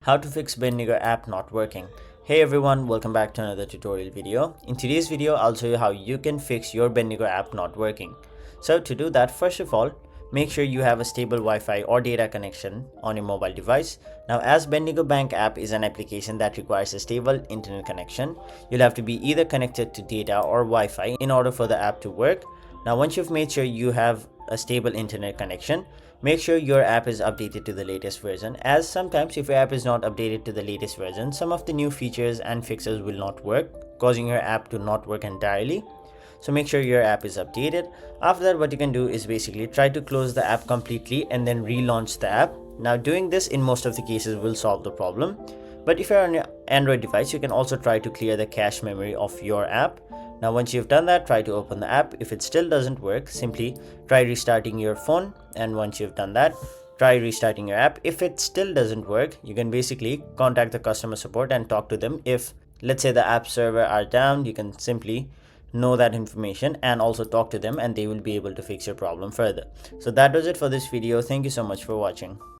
How to fix Bendigo app not working. Hey everyone, welcome back to another tutorial video. In today's video, I'll show you how you can fix your Bendigo app not working. So to do that, first of all, make sure you have a stable Wi-Fi or data connection on your mobile device. Now, as Bendigo Bank app is an application that requires a stable internet connection, you'll have to be either connected to data or Wi-Fi in order for the app to work. Now, once you've made sure you have a stable internet connection, make sure your app is updated to the latest version, as sometimes if your app is not updated to the latest version, some of the new features and fixes will not work, causing your app to not work entirely. So make sure your app is updated. After that, what you can do is basically try to close the app completely and then relaunch the app. Now, doing this in most of the cases will solve the problem. But if you're on your Android device, you can also try to clear the cache memory of your app. Now, once you've done that, try to open the app. If it still doesn't work, simply try restarting your phone. And once you've done that, try restarting your app. If it still doesn't work, you can basically contact the customer support and talk to them. If, let's say, the app server are down, you can simply know that information and also talk to them, and they will be able to fix your problem further. So that was it for this video. Thank you so much for watching.